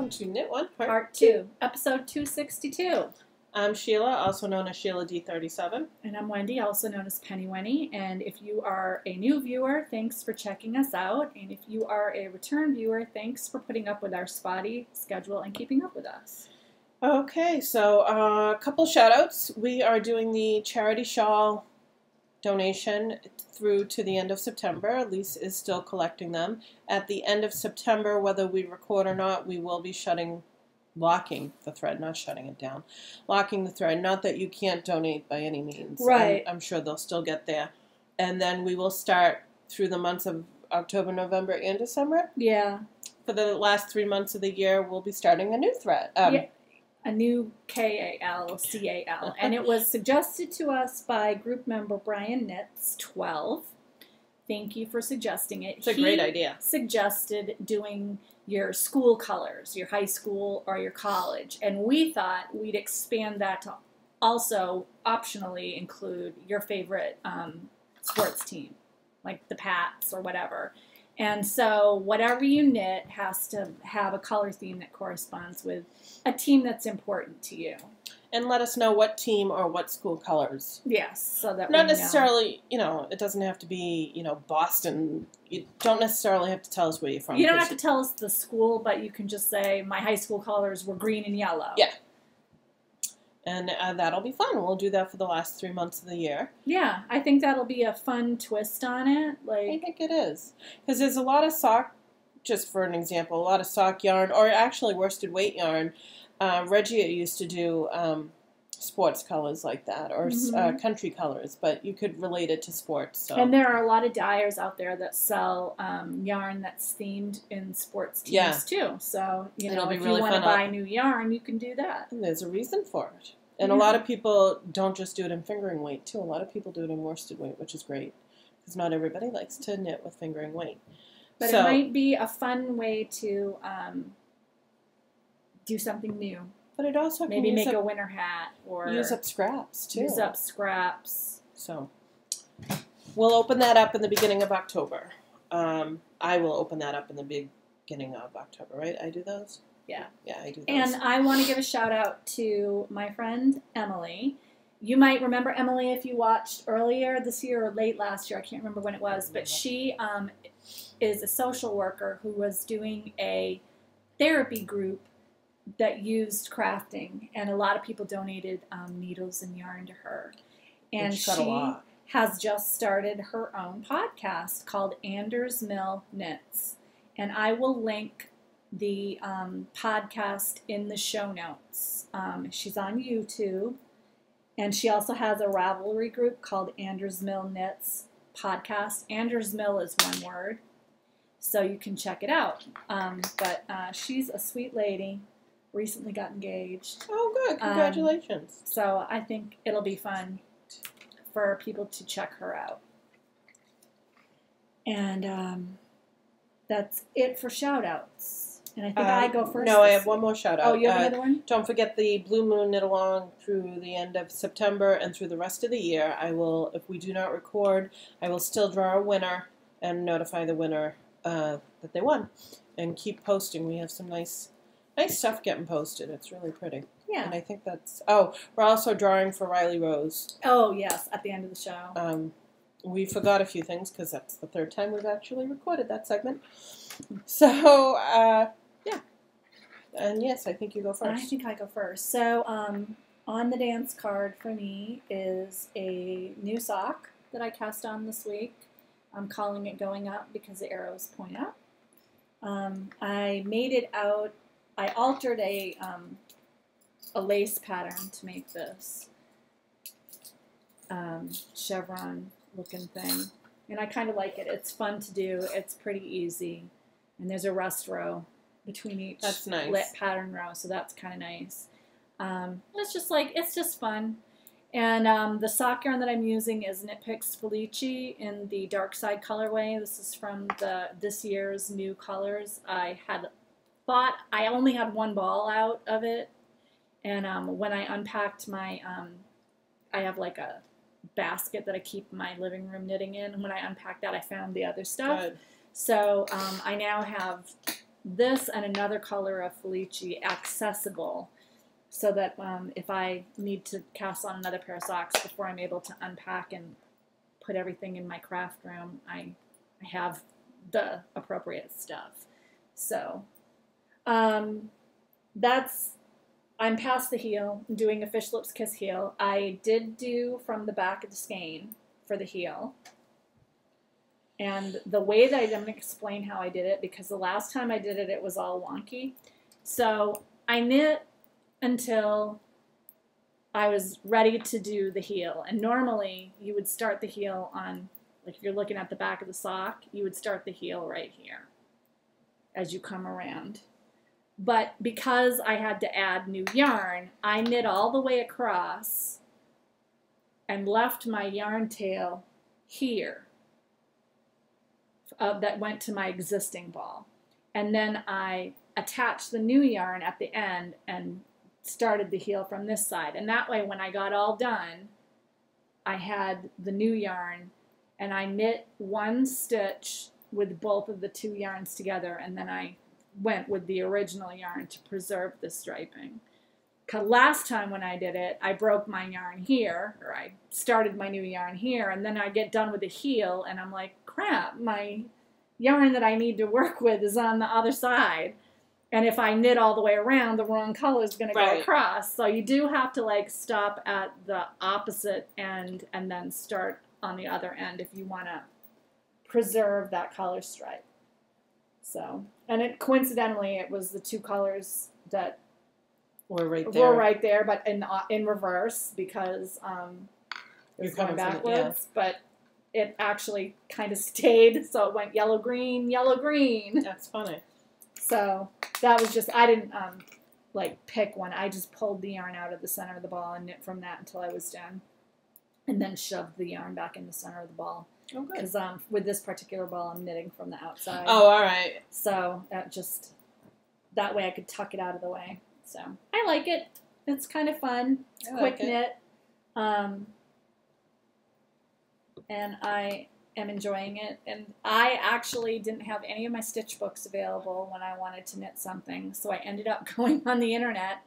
welcome to Knit One Part 2, episode 262. I'm Sheila, also known as Sheila D37. And I'm Wendy, also known as Penny Wenny. And if you are a new viewer, thanks for checking us out. And if you are a return viewer, thanks for putting up with our spotty schedule and keeping up with us. Okay, so a couple shout-outs. We are doing the charity shawl donation through to the end of September. Elise is still collecting them. At the end of September, whether we record or not, we will be locking the thread, not shutting it down. Locking the thread. Not that you can't donate by any means. Right. I'm sure they'll still get there. And then we will start through the months of October, November, and December. Yeah. For the last 3 months of the year, we'll be starting a new thread. Yeah. A new KALCAL. And it was suggested to us by group member Brian Knits 12. Thank you for suggesting it. It's a great idea. Suggested doing your school colors, your high school or your college. And we thought we'd expand that to also optionally include your favorite sports team, like the Pats or whatever. And so whatever you knit has to have a color theme that corresponds with a team that's important to you. And let us know what team or what school colors. Yes, so that not necessarily, it doesn't have to be, Boston. You don't necessarily have to tell us where you're from. You don't have to tell us the school, but you can just say my high school colors were green and yellow. Yeah. And that'll be fun. We'll do that for the last 3 months of the year. Yeah, I think that'll be a fun twist on it. I think it is. Because there's a lot of sock, just for an example, a lot of sock yarn, or actually worsted weight yarn. Regia used to do sports colors like that, or country colors, but you could relate it to sports. So. And there are a lot of dyers out there that sell yarn that's themed in sports teams too. So, if you want to buy new yarn, you can do that. And there's a reason for it. And a lot of people don't just do it in fingering weight too. A lot of people do it in worsted weight, which is great, because not everybody likes to knit with fingering weight. But it might be a fun way to do something new. But it also maybe make a winter hat or use up scraps too. Use up scraps. So we'll open that up in the beginning of October. I will open that up in the beginning of October, right? I do those? Yeah. Yeah, I do those. And I want to give a shout out to my friend Emily. You might remember Emily if you watched earlier this year or late last year. I can't remember when it was, but she is a social worker who was doing a therapy group that used crafting, and a lot of people donated needles and yarn to her. And she has just started her own podcast called Anders Mill Knits. And I will link the podcast in the show notes. She's on YouTube, and she also has a Ravelry group called Anders Mill Knits Podcast. Anders Mill is one word, so you can check it out. But she's a sweet lady. Recently got engaged. Oh, good. Congratulations. So I think it'll be fun for people to check her out. And that's it for shout-outs. And I think I go first. No, I have one more shout-out. Oh, you have another one? Don't forget the Blue Moon Knit Along through the end of September and through the rest of the year. I will, if we do not record, I will still draw a winner and notify the winner that they won. And keep posting. We have some nice stuff getting posted. It's really pretty. Yeah. And I think that's... Oh, we're also drawing for Riley Rose. Oh, yes, at the end of the show. We forgot a few things because that's the third time we've actually recorded that segment. So, yeah. And yes, I think you go first. I think I go first. So, on the dance card for me is a new sock that I cast on this week. I'm calling it Going Up because the arrows point up. I made it out... I altered a lace pattern to make this chevron looking thing, and I kind of like it. It's fun to do. It's pretty easy, and there's a rest row between each lit pattern row, so that's kind of nice. It's just fun. And the sock yarn that I'm using is Knit Picks Felici in the Dark Side colorway. This is from this year's new colors. I thought I only had one ball out of it, and when I unpacked my, I have like a basket that I keep my living room knitting in, and when I unpacked that, I found the other stuff. Good. So I now have this and another color of Felici accessible, so that if I need to cast on another pair of socks before I'm able to unpack and put everything in my craft room, I have the appropriate stuff. So I'm past the heel. I'm doing a fish lips kiss heel. I did do from the back of the skein for the heel. And the way that I'm going to explain how I did it, because the last time I did it, it was all wonky. So I knit until I was ready to do the heel. And normally you would start the heel on, like if you're looking at the back of the sock, you would start the heel right here as you come around. But because I had to add new yarn, I knit all the way across and left my yarn tail here that went to my existing ball. And then I attached the new yarn at the end and started the heel from this side. And that way, when I got all done, I had the new yarn, and I knit one stitch with both of the two yarns together, and then I went with the original yarn to preserve the striping. Because last time when I did it, I broke my yarn here, or I started my new yarn here, and then I get done with the heel, and I'm like, crap, my yarn that I need to work with is on the other side. And if I knit all the way around, the wrong color is going to go across. So you do have to like stop at the opposite end and then start on the other end if you want to preserve that color stripe. So, and it coincidentally, it was the two colors that were right there, but in reverse, because it was going backwards. But it actually kind of stayed, so it went yellow green, yellow green. That's funny. So that was just, I didn't like pick one. I just pulled the yarn out of the center of the ball and knit from that until I was done, and then shoved the yarn back in the center of the ball. Oh, good. Because with this particular ball, I'm knitting from the outside. Oh, all right. So that way I could tuck it out of the way. So I like it. It's kind of fun. It's quick knit. And I am enjoying it. And I actually didn't have any of my stitch books available when I wanted to knit something. So I ended up going on the internet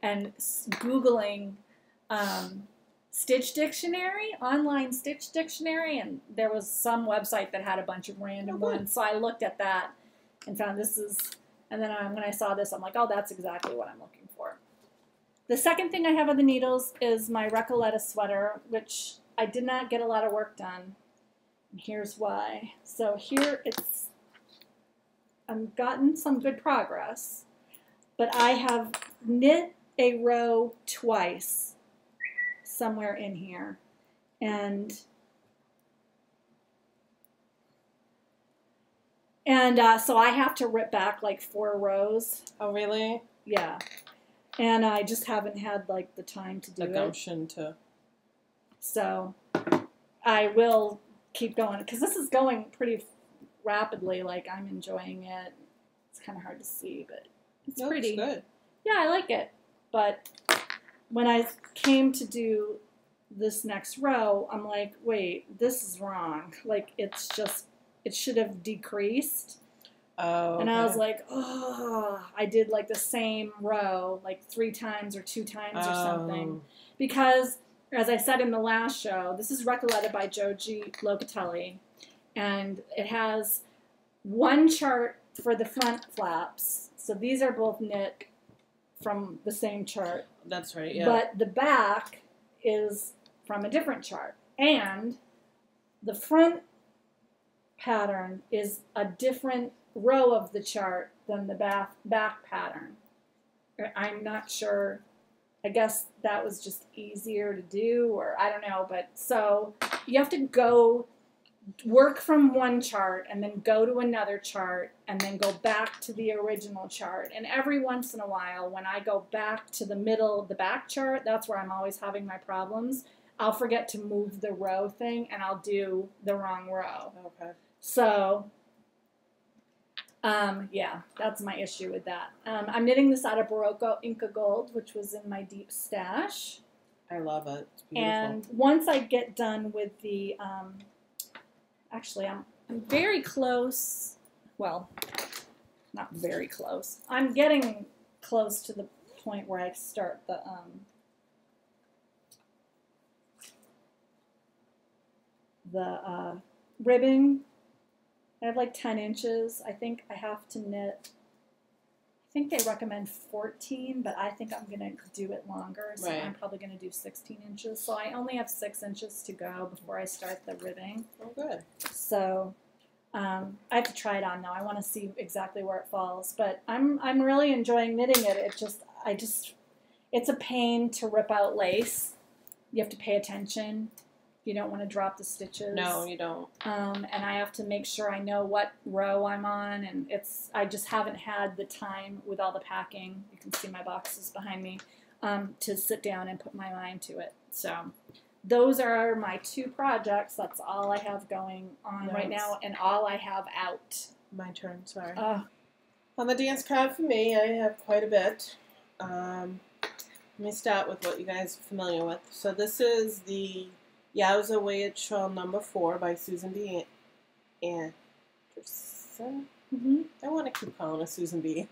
and Googling stitch dictionary, online stitch dictionary, and there was some website that had a bunch of random ones. So I looked at that and found and then when I saw this, I'm like, oh, that's exactly what I'm looking for. The second thing I have on the needles is my Recoleta sweater, which I did not get a lot of work done. And here's why. So here I've gotten some good progress, but I have knit a row twice somewhere in here. And so I have to rip back like 4 rows. Oh, really? Yeah. And I just haven't had like the time to do it. The gumption to. So I will keep going, because this is going pretty rapidly. Like, I'm enjoying it. It's kind of hard to see, but it's pretty good. Yeah, I like it. But when I came to do this next row, I'm like, wait, this is wrong. Like, it should have decreased. Oh, okay. And I was like, oh, I did like the same row like 3 times or 2 times or something. Because, as I said in the last show, this is Recoleta by Joji Locatelli, and it has one chart for the front flaps. So these are both knit from the same chart. That's right, yeah. But the back is from a different chart. And the front pattern is a different row of the chart than the back pattern. I'm not sure. I guess that was just easier to do, or I don't know. But so you have to go work from one chart and then go to another chart and then go back to the original chart. And every once in a while, when I go back to the middle of the back chart, that's where I'm always having my problems. I'll forget to move the row thing and I'll do the wrong row. Okay. So, yeah, that's my issue with that. I'm knitting this out of Barocco Inca Gold, which was in my deep stash. I love it. It's beautiful. And once I get done with the, actually, I'm very close. Well, not very close. I'm getting close to the point where I start the ribbing. I have like 10 inches. I think I have to knit. I think they recommend 14, but I think I'm going to do it longer, so Right. I'm probably going to do 16 inches. So I only have 6 inches to go before I start the ribbing. Oh, good. So I have to try it on now. I want to see exactly where it falls, but I'm really enjoying knitting it. It's a pain to rip out lace. You have to pay attention. You don't want to drop the stitches. No, you don't. And I have to make sure I know what row I'm on, and I just haven't had the time with all the packing. You can see my boxes behind me, to sit down and put my mind to it. So those are my 2 projects. That's all I have going on right now, and all I have out. My turn, sorry. Oh, On the dance card for me, I have quite a bit. Let me start with what you guys are familiar with. So this is the Yowza Weighted Shawl number 4 by Susan B. Anderson. I want to keep calling her Susan B.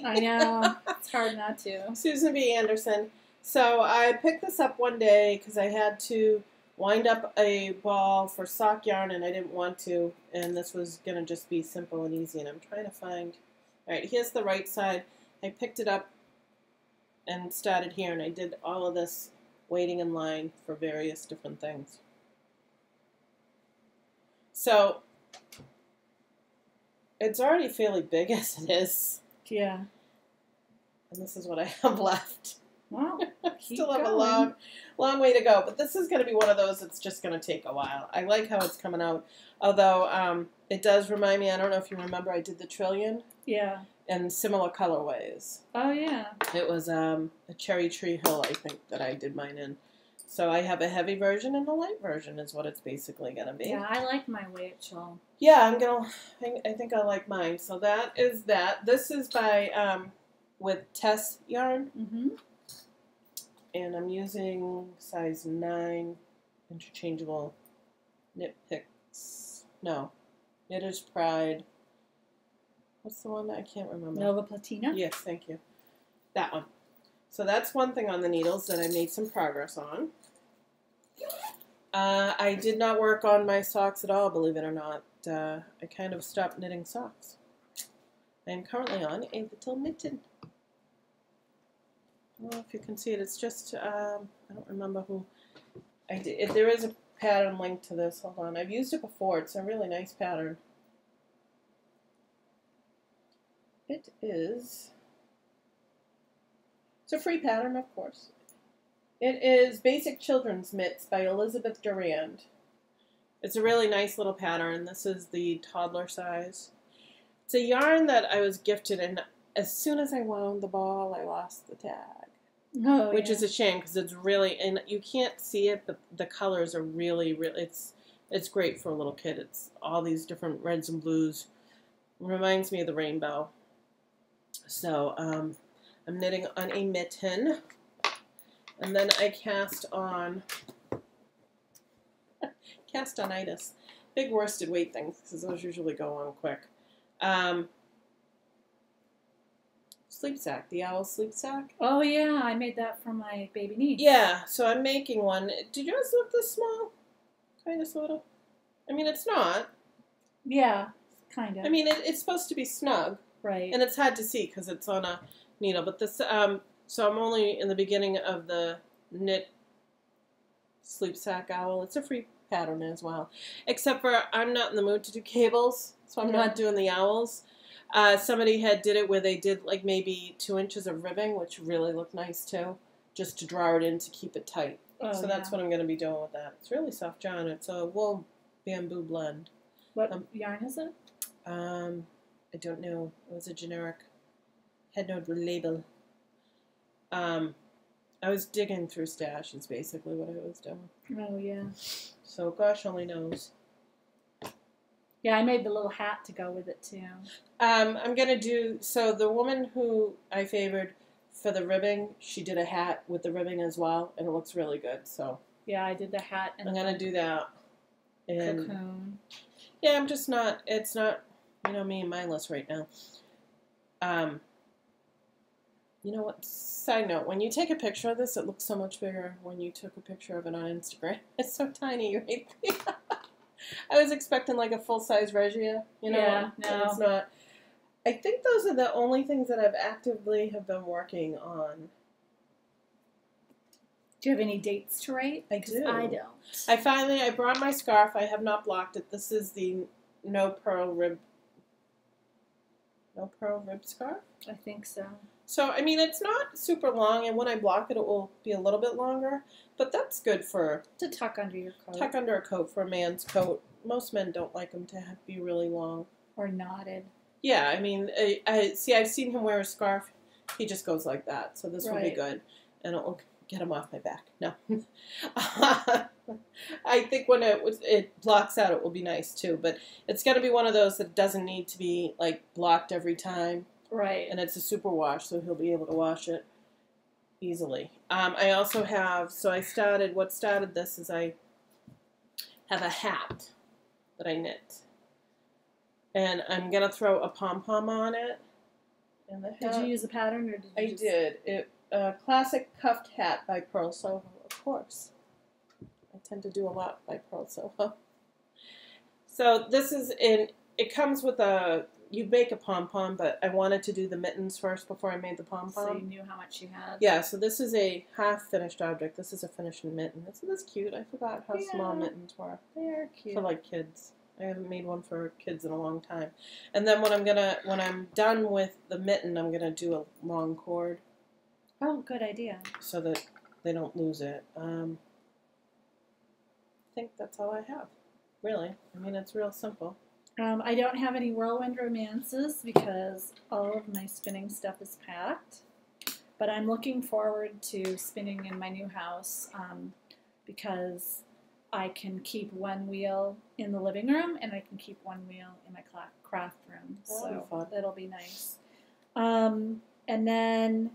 I know. It's hard not to. Susan B. Anderson. So I picked this up one day because I had to wind up a ball for sock yarn and I didn't want to, and this was going to just be simple and easy, and I'm trying to find... Alright, here's the right side. I picked it up and started here, and I did all of this waiting in line for various different things. So it's already fairly big as it is. Yeah. And this is what I have left. Well, Still have a long way to go, but this is going to be one of those that's just going to take a while. I like how it's coming out, although it does remind me, I don't know if you remember, I did the Trillion. Yeah. In similar colorways. Oh, yeah. It was a Cherry Tree Hill, I think, that I did mine in. So I have a heavy version and a light version is what it's basically going to be. Yeah, I like my weight shawl. Yeah, I think I like mine. So that is that. This is by, with Tess yarn. Mm-hmm. And I'm using size 9 interchangeable knit picks. No, Knitter's Pride. What's the one that I can't remember? Nova Platina? Yes, thank you. That one. So that's one thing on the needles that I made some progress on. I did not work on my socks at all, believe it or not. I kind of stopped knitting socks. I am currently on a little mitten. I don't know if you can see it. It's just, I don't remember who I did. There is a pattern linked to this. Hold on. I've used it before. It's a really nice pattern. It is, it's a free pattern, of course. It is Basic Children's Mitts by Elizabeth Durand. It's a really nice little pattern. This is the toddler size. It's a yarn that I was gifted, and as soon as I wound the ball, I lost the tag. Oh, which yeah. is a shame because it's really, and you can't see it, but the colors are really, it's great for a little kid. It's all these different reds and blues. It reminds me of the rainbow. So I'm knitting on a mitten, and then I cast on itis, big worsted weight things because those usually go on quick. Sleep sack, the owl sleep sack. Oh, yeah, I made that for my baby niece. Yeah, so I'm making one. Did yours look this small? Kind of, sort of. I mean, it's not. Yeah, kind of. I mean, it's supposed to be snug. Right. And it's hard to see because it's on a needle. But this, so I'm only in the beginning of the knit sleep sack owl. It's a free pattern as well. Except for I'm not in the mood to do cables, so I'm not doing the owls. Somebody did it where they did like maybe 2 inches of ribbing, which really looked nice too, just to draw it in to keep it tight. So that's what I'm going to be doing with that. It's really soft yarn. It's a wool bamboo blend. What yarn is it? I don't know. It was a generic headnote label. I was digging through stashes, basically what I was doing. Oh, yeah. So gosh only knows. Yeah, I made the little hat to go with it, too. I'm going to do, so the woman who I favored for the ribbing, she did a hat with the ribbing as well, and it looks really good, so. Yeah, I did the hat and I'm going to do that. And cocoon. yeah, I'm just not, it's not, you know me and mindless right now. You know what? Side note, when you take a picture of this, it looks so much bigger when you took a picture of it on Instagram. It's so tiny, right? I was expecting like a full-size Regia, you know? Yeah, no. It's not. I think those are the only things that I've actively have been working on. Do you have any dates to write? I do. I don't. I brought my scarf. I have not blocked it. This is the no pearl rib scarf. I think so. So, I mean, it's not super long, and when I block it, it will be a little bit longer. But that's good for... To tuck under your coat. Tuck under a coat for a man's coat. Most men don't like them to be really long. Or knotted. Yeah, I mean, I've seen him wear a scarf. He just goes like that. So this will be good. And it will get him off my back. No. I think when it blocks out, it will be nice, too. But it's going to be one of those that doesn't need to be, like, blocked every time. Right. And it's a super wash, so he'll be able to wash it easily. I also have, what started this is I have a hat that I knit. And I'm going to throw a pom-pom on it. And the hat, did you use a pattern, or did you I did. Classic cuffed hat by Pearl Soho, of course. I tend to do a lot by Pearl Soho. So this is it comes with you make a pom-pom, but I wanted to do the mittens first before I made the pom-pom. So you knew how much you had? Yeah, so this is a half-finished object. This is a finished mitten. Isn't this cute? I forgot how small mittens were. They are cute. For, like, kids. I haven't made one for kids in a long time. And then when I'm done with the mitten, I'm going to do a long cord. Oh, good idea. So that they don't lose it. I think that's all I have, really. I mean, it's real simple. I don't have any whirlwind romances because all of my spinning stuff is packed. But I'm looking forward to spinning in my new house because I can keep one wheel in the living room and I can keep one wheel in my craft room. So that'll be nice. And then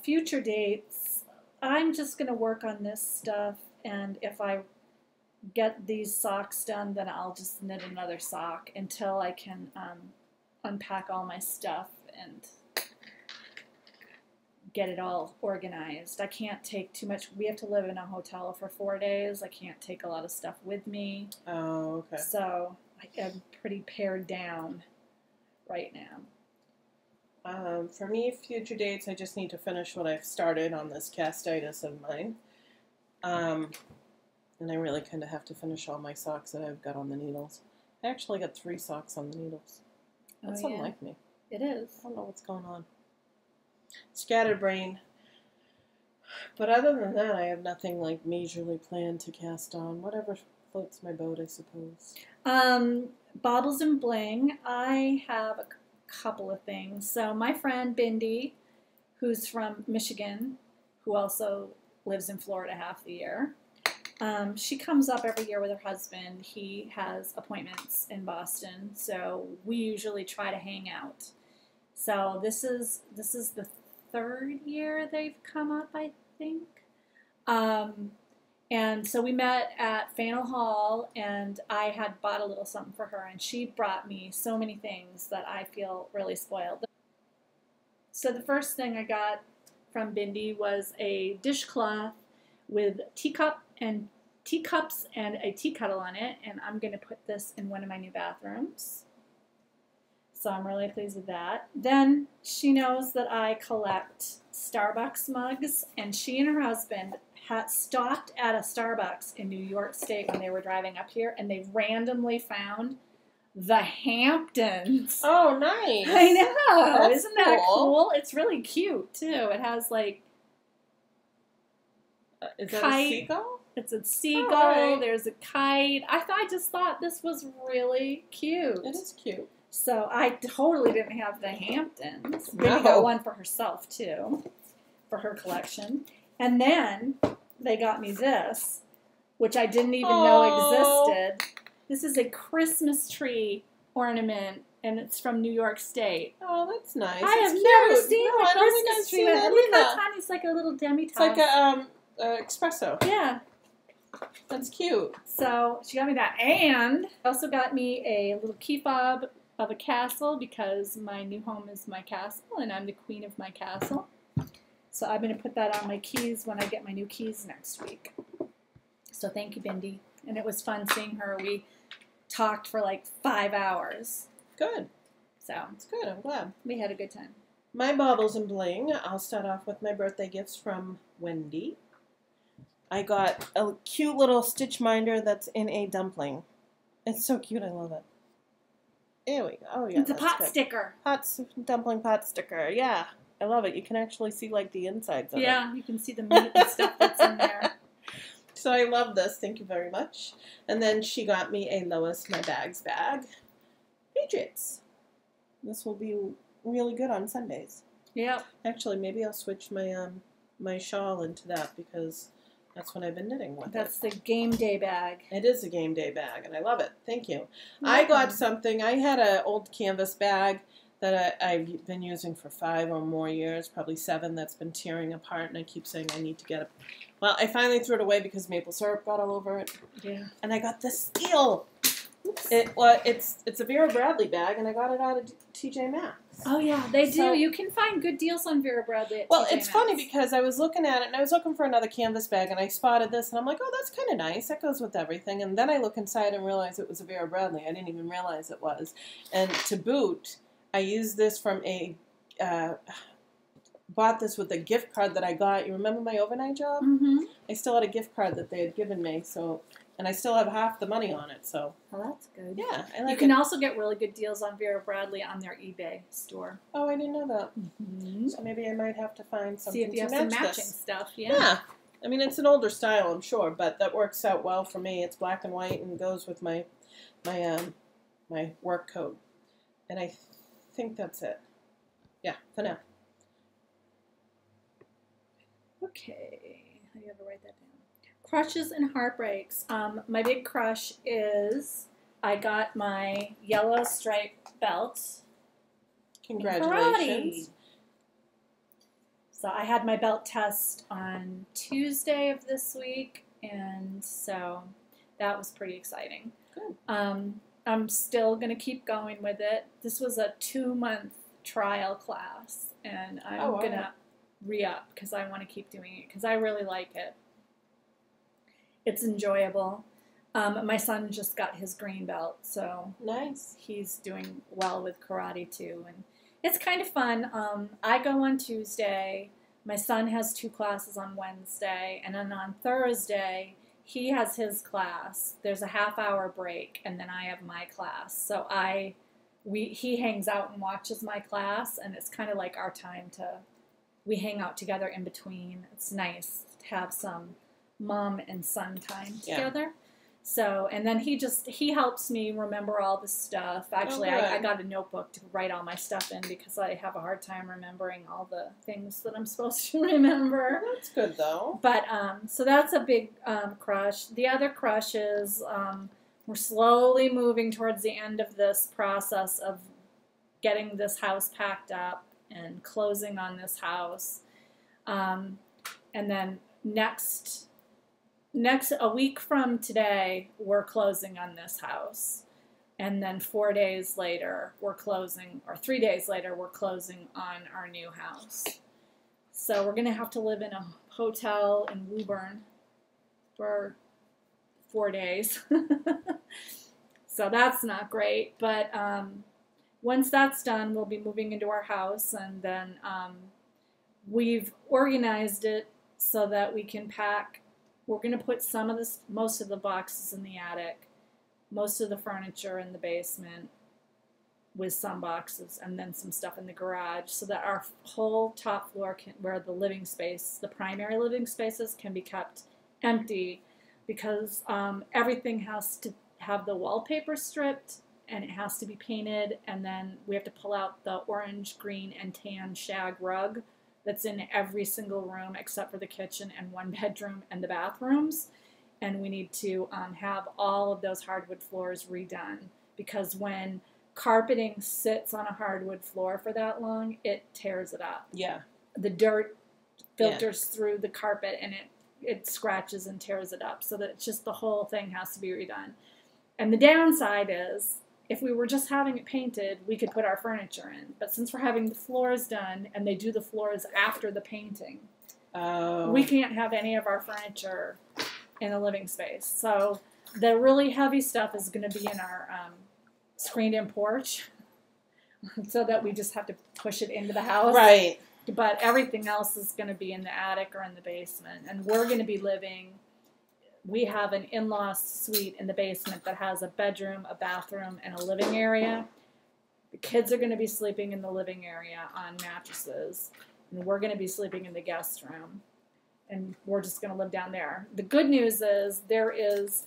future dates, I'm just going to work on this stuff, and if I get these socks done, then I'll just knit another sock until I can unpack all my stuff and get it all organized. I can't take too much. We have to live in a hotel for 4 days. I can't take a lot of stuff with me. Oh, okay. So I'm pretty pared down right now. For me, future dates, I just need to finish what I've started on this castitis of mine. And I really kind of have to finish all my socks that I've got on the needles. I actually got 3 socks on the needles. That's unlike me. It is. I don't know what's going on. Scattered brain. But other than that, I have nothing like majorly planned to cast on. Whatever floats my boat, I suppose. Baubles and bling. I have a couple of things. So my friend Wendy, who's from Michigan, who also lives in Florida half the year, she comes up every year with her husband. He has appointments in Boston, so we usually try to hang out. So this is the 3rd year they've come up, I think. And so we met at Faneuil Hall, and I had bought a little something for her, and she brought me so many things that I feel really spoiled. So the first thing I got from Wendy was a dishcloth with teacups and a tea kettle on it, and I'm going to put this in one of my new bathrooms. So I'm really pleased with that. Then she knows that I collect Starbucks mugs, and she and her husband had stopped at a Starbucks in New York State when they were driving up here, and they randomly found the Hamptons. Oh, nice. I know. That's Isn't that cool? It's really cute, too. It has, like, is that a seagull? It's a seagull. Oh, right. There's a kite. I just thought this was really cute. It is cute. So I totally didn't have the Hamptons. No. Maybe got one for herself, too, for her collection. And then they got me this, which I didn't even know existed. This is a Christmas tree ornament, and it's from New York State. Oh, that's nice. I have never seen a Christmas tree. Look how either. tiny. It's like a little demi-tasse. It's like a espresso. Yeah. That's cute. So she got me that, and also got me a little key fob of a castle because my new home is my castle and I'm the queen of my castle. So I'm going to put that on my keys when I get my new keys next week. So thank you, Bindi. And it was fun seeing her. We talked for like 5 hours. Good. So It's good. I'm glad. we had a good time. My baubles and bling. I'll start off with my birthday gifts from Wendy. I got a cute little stitch minder that's in a dumpling. It's so cute. I love it. There we go. Oh, yeah. It's a pot sticker. Dumpling pot sticker. Yeah. I love it. You can actually see like the insides of it. Yeah, you can see the meat and stuff that's in there. So I love this. Thank you very much. And then she got me a Lois My Bags bag. Patriots. This will be really good on Sundays. Yeah. Actually, maybe I'll switch my my shawl into that because that's what I've been knitting with. That's the game day bag. It is a game day bag, and I love it. Thank you. I got something. I had an old canvas bag that I've been using for 5 or more years, probably 7, that's been tearing apart, and I keep saying I need to get it. Well, I finally threw it away because maple syrup got all over it. Yeah. And I got this steal. It's a Vera Bradley bag, and I got it out of TJ Maxx. Oh, yeah, they do. So, you can find good deals on Vera Bradley at well, TJ it's funny Maxx. because I was looking at it, and I was looking for another canvas bag, and I spotted this, and I'm like, oh, that's kind of nice. That goes with everything. And then I look inside and realize it was a Vera Bradley. I didn't even realize it was. And to boot, I used this from bought this with a gift card that I got. You remember my overnight job? Mm-hmm. I still had a gift card that they had given me, and I still have half the money on it, so. Well, that's good. Yeah, I like it. You can also get really good deals on Vera Bradley on their eBay store. Oh, I didn't know that. Mm-hmm. So maybe I might have to find something See if you have to some match matching this. stuff. Yeah. I mean, it's an older style, I'm sure, but that works out well for me. It's black and white and goes with my work coat. And I think that's it. Yeah, for now. Okay, I gotta write that down. Crushes and heartbreaks. My big crush is I got my yellow striped belt. Congratulations. Karate. So I had my belt test on Tuesday of this week, and so that was pretty exciting. Good. I'm still gonna keep going with it. This was a 2-month trial class, and I'm gonna re-up because I want to keep doing it because I really like it. It's enjoyable. My son just got his green belt, so Nice. he's doing well with karate too, and it's kind of fun. I go on Tuesday. My son has 2 classes on Wednesday, and then on Thursday he has his class. There's a half-hour break, and then I have my class. So he hangs out and watches my class, and it's kind of like our time we hang out together in between. It's nice to have some mom and son time together. Yeah. So, and then he helps me remember all the stuff. Actually, I got a notebook to write all my stuff in because I have a hard time remembering all the things that I'm supposed to remember. Well, that's good, though. But, so that's a big crush. The other crush is we're slowly moving towards the end of this process of getting this house packed up and closing on this house. And then a week from today, we're closing on this house. And then 4 days later, we're closing, or 3 days later, we're closing on our new house. So we're going to have to live in a hotel in Woburn for 4 days. So that's not great. But once that's done, we'll be moving into our house. And then we've organized it so that we can pack. We're going to put most of the boxes in the attic, most of the furniture in the basement with some boxes, and then some stuff in the garage so that our whole top floor, where the primary living spaces, can be kept empty because everything has to have the wallpaper stripped and it has to be painted, and then we have to pull out the orange, green, and tan shag rug that's in every single room except for the kitchen and 1 bedroom and the bathrooms. And we need to have all of those hardwood floors redone because when carpeting sits on a hardwood floor for that long, it tears it up. Yeah. The dirt filters through the carpet and it scratches and tears it up. So that it's just the whole thing has to be redone. And the downside is if we were just having it painted, we could put our furniture in. But since we're having the floors done, and they do the floors after the painting, we can't have any of our furniture in the living space. So the really heavy stuff is going to be in our screened-in porch, so that we just have to push it into the house. Right. But everything else is going to be in the attic or in the basement. And we're going to be living, we have an in-law suite in the basement that has a bedroom, a bathroom, and a living area. The kids are going to be sleeping in the living area on mattresses. And we're going to be sleeping in the guest room. And we're just going to live down there. The good news is there is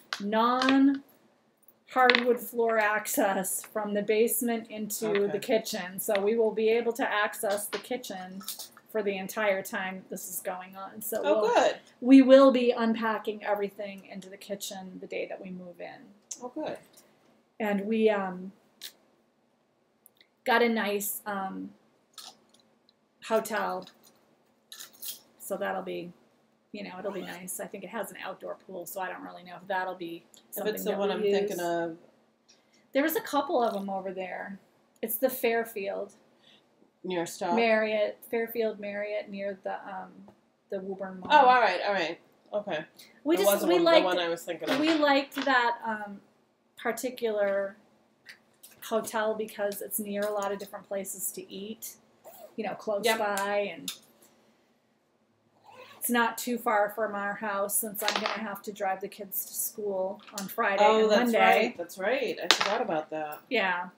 hardwood floor access from the basement into the kitchen. So we will be able to access the kitchen for the entire time this is going on. So good. We will be unpacking everything into the kitchen the day that we move in. Oh, good. And we got a nice hotel. So that'll be, it'll be nice. I think it has an outdoor pool, so I don't really know if that'll be something If it's the that one we I'm use. thinking of. There's a couple of them over there. It's the Fairfield Near Stop? Fairfield Marriott near the Woburn Mall. Oh, all right. Okay. We liked the one I was thinking of. We liked that particular hotel because it's near a lot of different places to eat, close by, and it's not too far from our house since I'm going to have to drive the kids to school on Friday and Monday. That's right. I forgot about that. Yeah.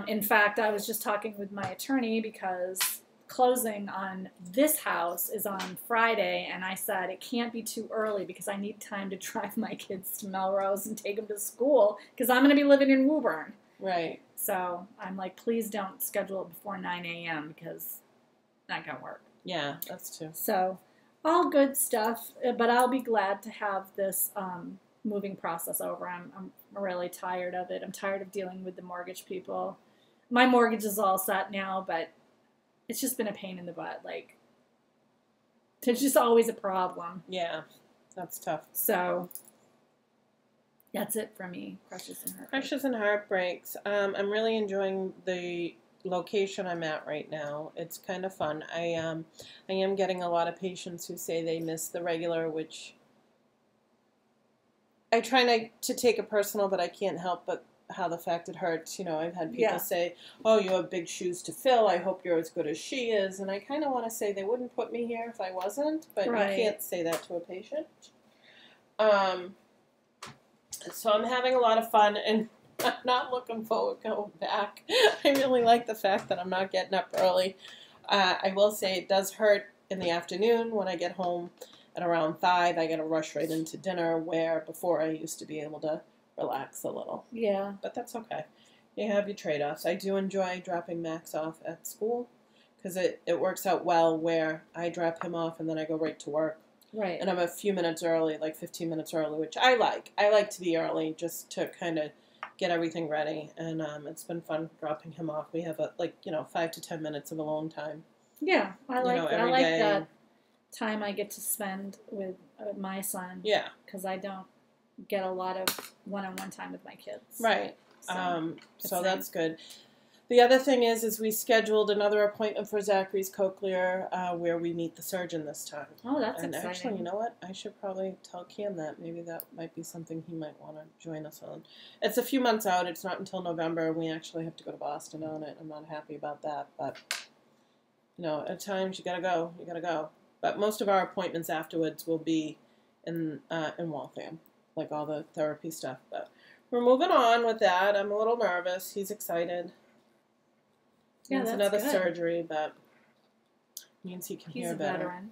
In fact, I was just talking with my attorney because closing on this house is on Friday, and I said it can't be too early because I need time to drive my kids to Melrose and take them to school because I'm going to be living in Woburn. Right. So I'm like, please don't schedule it before 9 a.m. because not going to work. Yeah, that's true. So all good stuff, but I'll be glad to have this moving process over. I'm really tired of it. I'm tired of dealing with the mortgage people. My mortgage is all set now, but it's just been a pain in the butt. Like, it's just always a problem. Yeah, that's tough. So that's it for me. Crushes and heartbreaks. Crushes and heartbreaks. I'm really enjoying the location I'm at right now. It's kind of fun. I am getting a lot of patients who say they miss the regular, which I try not to take it personal, but I can't help but how the fact it hurts. I've had people say, oh, you have big shoes to fill. I hope you're as good as she is. And I kind of want to say they wouldn't put me here if I wasn't, but you can't say that to a patient. So I'm having a lot of fun, and I'm not looking forward to going back. I really like the fact that I'm not getting up early. I will say it does hurt in the afternoon when I get home at around 5. I got to rush right into dinner, where before I used to be able to relax a little. Yeah. But that's okay. You have your trade-offs. I do enjoy dropping Max off at school because it works out well where I drop him off and then I go right to work. Right. And I'm a few minutes early, like 15 minutes early, which I like. I like to be early just to kind of get everything ready. And it's been fun dropping him off. We have 5 to 10 minutes of alone time. Yeah, I like that. I every like day. that time I get to spend with my son. Yeah. Because I don't get a lot of one-on-one time with my kids. Right. So That's good. The other thing is we scheduled another appointment for Zachary's cochlear where we meet the surgeon this time. Oh, that's and exciting. Actually, you know what? I should probably tell Cam that. Maybe that might be something he might want to join us on. It's a few months out. It's not until November. We actually have to go to Boston on it. I'm not happy about that. But, at times you got to go. You got to go. But most of our appointments afterwards will be in Waltham, like all the therapy stuff. But we're moving on with that. I'm a little nervous. He's excited. Yeah, It's that's another good. surgery, but means he can He's hear a better. veteran.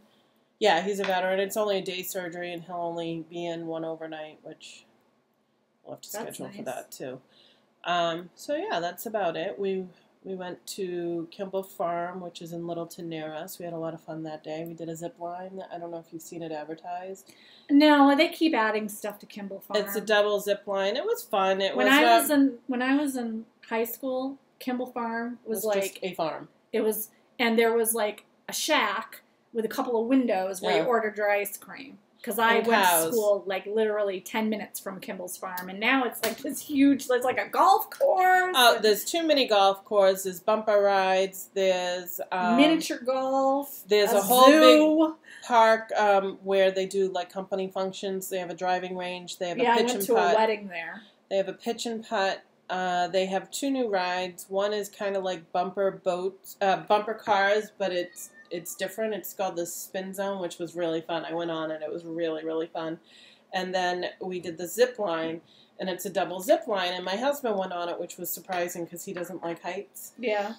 Yeah, he's a veteran. It's only a day surgery, and he'll only be in one overnight, which we'll have to That's schedule for nice. that too. So yeah, that's about it. We went to Kimball Farm, which is in Littleton near us. We had a lot of fun that day. We did a zip line. I don't know if you've seen it advertised. No, they keep adding stuff to Kimball Farm. It's a double zip line. It was fun. When I was in high school, Kimball Farm was like just a farm. It was, and there was like a shack with a couple of windows where you Yeah. ordered your ice cream. because I And went to cows. school like literally 10 minutes from Kimball's farm, and now it's like this huge, it's like a golf course. Oh, there's too many golf courses. There's bumper rides. There's miniature golf. There's a whole big park where they do like company functions. They have a driving range. They have a pitch I and went to putt. a wedding there. They have a pitch and putt. They have 2 new rides. One is kind of like bumper cars, but it's different. It's called the Spin Zone, which was really fun. I went on and it was really, really fun. And then we did the zip line, and it's a double zip line. And my husband went on it, which was surprising because he doesn't like heights. Yeah.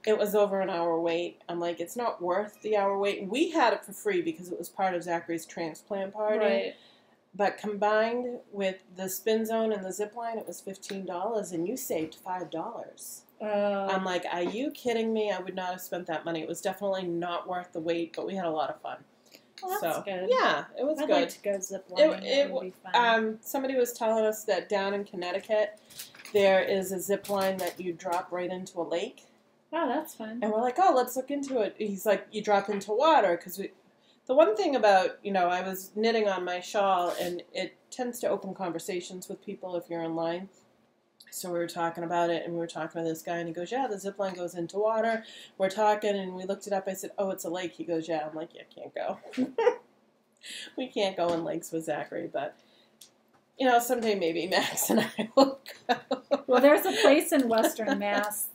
It was over an hour wait. I'm like, it's not worth the hour wait. And we had it for free because it was part of Zachary's transplant party. Right. But combined with the Spin Zone and the zip line, it was $15, and you saved $5. I'm like, are you kidding me? I would not have spent that money. It was definitely not worth the wait, but we had a lot of fun. Well, that's good. Yeah, it was I'd good. like to go zip lining. It would be fun. Somebody was telling us that down in Connecticut, there is a zip line that you drop right into a lake. Oh, that's fun. And we're like, oh, let's look into it. He's like, you drop into water, because the one thing about, I was knitting on my shawl, and it tends to open conversations with people if you're in line. So we were talking about it, and we were talking to this guy, and he goes, yeah, the zip line goes into water. We're talking, and we looked it up. I said, oh, it's a lake. He goes, yeah. I'm like, yeah, can't go. We can't go in lakes with Zachary, but, someday maybe Max and I will go. Well, there's a place in Western Mass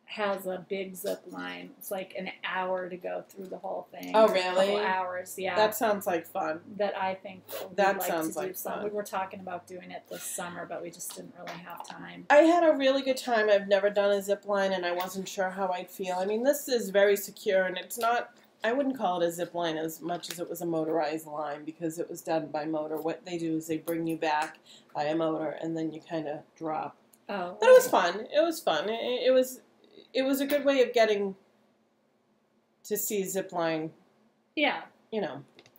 has a big zip line. It's like an hour to go through the whole thing. Oh, A really? couple hours, yeah. That sounds like fun. That I think That we'd sounds like to like do some. fun. We were talking about doing it this summer, but we just didn't really have time. I had a really good time. I've never done a zip line, and I wasn't sure how I'd feel. I mean, this is very secure, and it's not, I wouldn't call it a zip line as much as it was a motorized line, because it was done by motor. What they do is they bring you back by a motor, and then you kind of drop. Oh. But it was fun. It was fun. It was a good way of getting to see zip line. Yeah.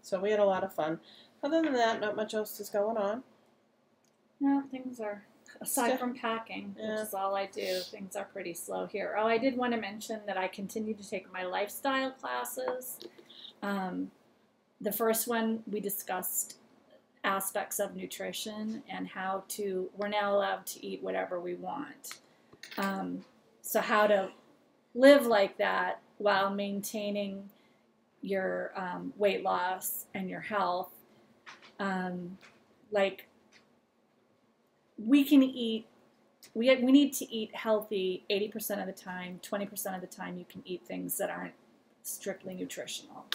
So we had a lot of fun. Other than that, not much else is going on. No, things are, aside from packing, Yeah. which is all I do, things are pretty slow here. Oh, I did want to mention that I continue to take my lifestyle classes. The first one, we discussed aspects of nutrition and we're now allowed to eat whatever we want. So how to live like that while maintaining your weight loss and your health. We can eat, we need to eat healthy 80% of the time. 20% of the time you can eat things that aren't strictly nutritional.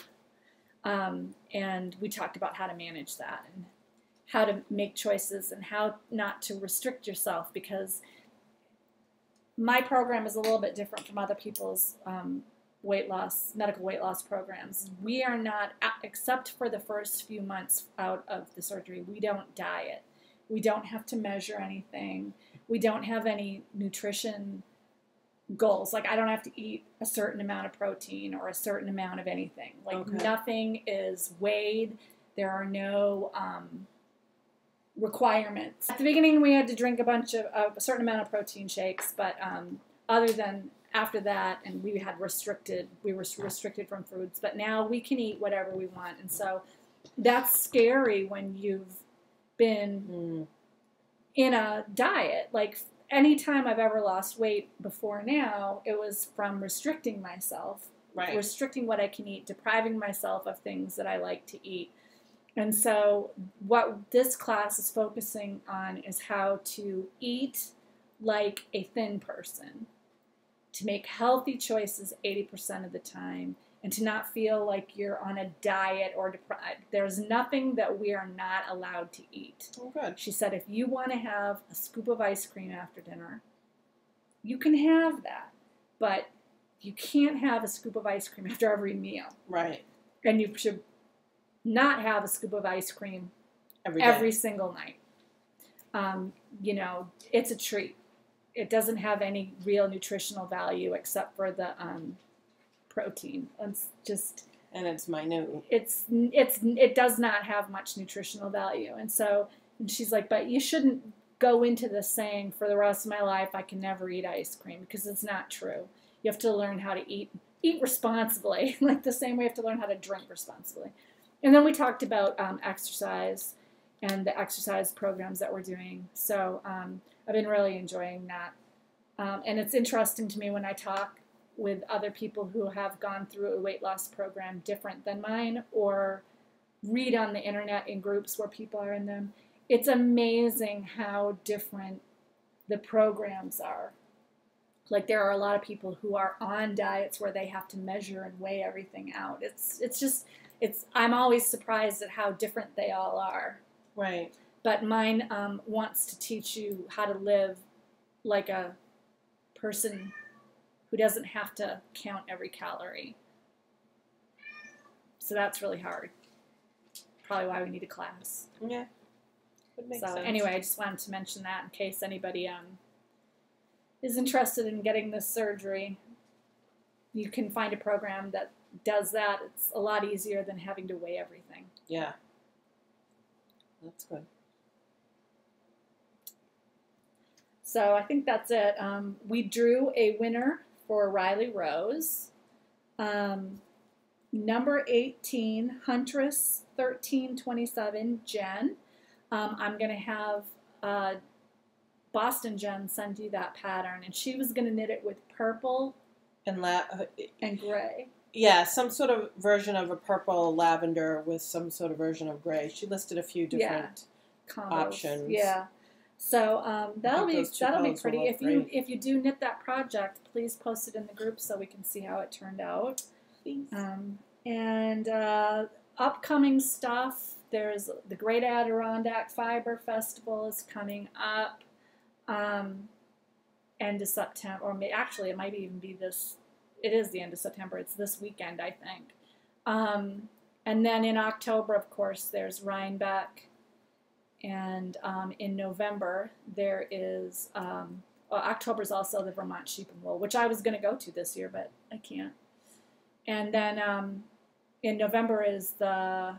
And we talked about how to manage that and how to make choices and how not to restrict yourself, because my program is a little bit different from other people's medical weight loss programs. We are not, except for the first few months out of the surgery, we don't diet. We don't have to measure anything. We don't have any nutrition goals. Like, I don't have to eat a certain amount of protein or a certain amount of anything. Like, Okay. Nothing is weighed. There are no requirements. At the beginning, we had to drink a certain amount of protein shakes, but other than after that, and we were restricted from foods, but now we can eat whatever we want. And so that's scary when you've been in a diet. Like, anytime I've ever lost weight before now, it was from restricting myself, Right. restricting what I can eat, depriving myself of things that I like to eat. And so what this class is focusing on is how to eat like a thin person, to make healthy choices 80% of the time, and to not feel like you're on a diet or deprived. There's nothing that we are not allowed to eat. Oh, good. She said, if you want to have a scoop of ice cream after dinner, you can have that. But you can't have a scoop of ice cream after every meal. Right. And you should not have a scoop of ice cream Every every day. single night. It's a treat. It doesn't have any real nutritional value except for the protein. It's just, And it's minute. it does not have much nutritional value. And she's like, but you shouldn't go into this saying for the rest of my life I can never eat ice cream, because it's not true. You have to learn how to eat eat responsibly, like the same way you have to learn how to drink responsibly. And then we talked about exercise and the exercise programs that we're doing. So I've been really enjoying that. And it's interesting to me when I talk with other people who have gone through a weight loss program different than mine, or read on the internet in groups where people are in them. It's amazing how different the programs are. Like, there are a lot of people who are on diets where they have to measure and weigh everything out. I'm always surprised at how different they all are. Right. But mine wants to teach you how to live like a person who doesn't have to count every calorie. So that's really hard. Probably why we need a class. Yeah. Would make sense. Anyway, I just wanted to mention that in case anybody is interested in getting this surgery. You can find a program that does that. It's a lot easier than having to weigh everything. Yeah. That's good. So I think that's it. We drew a winner for Riley Rose. Number 18, Huntress 1327, Jen. I'm going to have Boston Jen send you that pattern, and she was going to knit it with purple and gray. Yeah, some sort of version of a purple lavender with some sort of version of gray. She listed a few different options. Yeah. So that'll be pretty. If you do knit that project, please post it in the group so we can see how it turned out. Please. And upcoming stuff. There's the Great Adirondack Fiber Festival is coming up end of September, or actually it might even be this. It is the end of September. It's this weekend, I think. And then in October, of course, there's Rhinebeck. And in November, there is, October is also the Vermont Sheep and Wool, which I was going to go to this year, but I can't. And then in November is the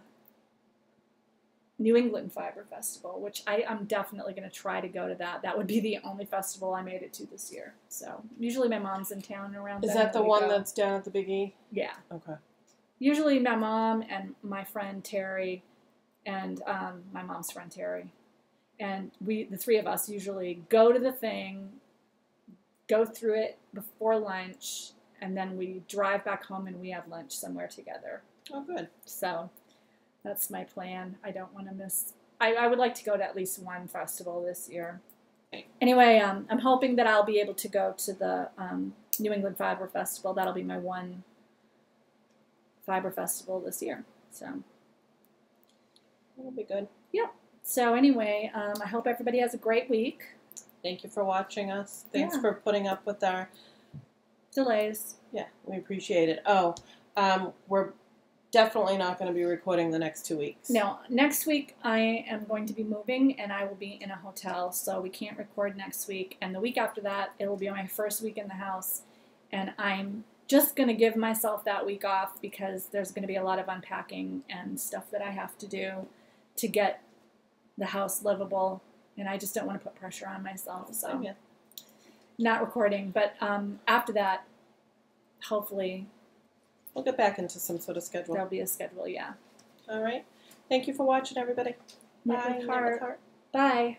New England Fiber Festival, which I'm definitely going to try to go to that. That would be the only festival I made it to this year. So usually my mom's in town around. Is that the one that's down at the Big E? Yeah. Okay. Usually my mom and my friend Terry and my mom's friend Terry, and the three of us usually go to the thing, go through it before lunch, and then we drive back home and we have lunch somewhere together. Oh, good. So that's my plan. I don't want to miss. I would like to go to at least one festival this year. Anyway, I'm hoping that I'll be able to go to the New England Fiber Festival. That'll be my one fiber festival this year. So that'll be good. Yep. So anyway, I hope everybody has a great week. Thank you for watching us. Thanks for putting up with our delays. Yeah, we appreciate it. Oh, we're definitely not going to be recording the next 2 weeks. No, next week I am going to be moving and I will be in a hotel, so we can't record next week. And the week after that, it will be my first week in the house, and I'm just going to give myself that week off because there's going to be a lot of unpacking and stuff that I have to do to get the house livable, and I just don't want to put pressure on myself. So not recording, but after that, hopefully we'll get back into some sort of schedule. There'll be a schedule, yeah. All right. Thank you for watching, everybody. Bye. Bye.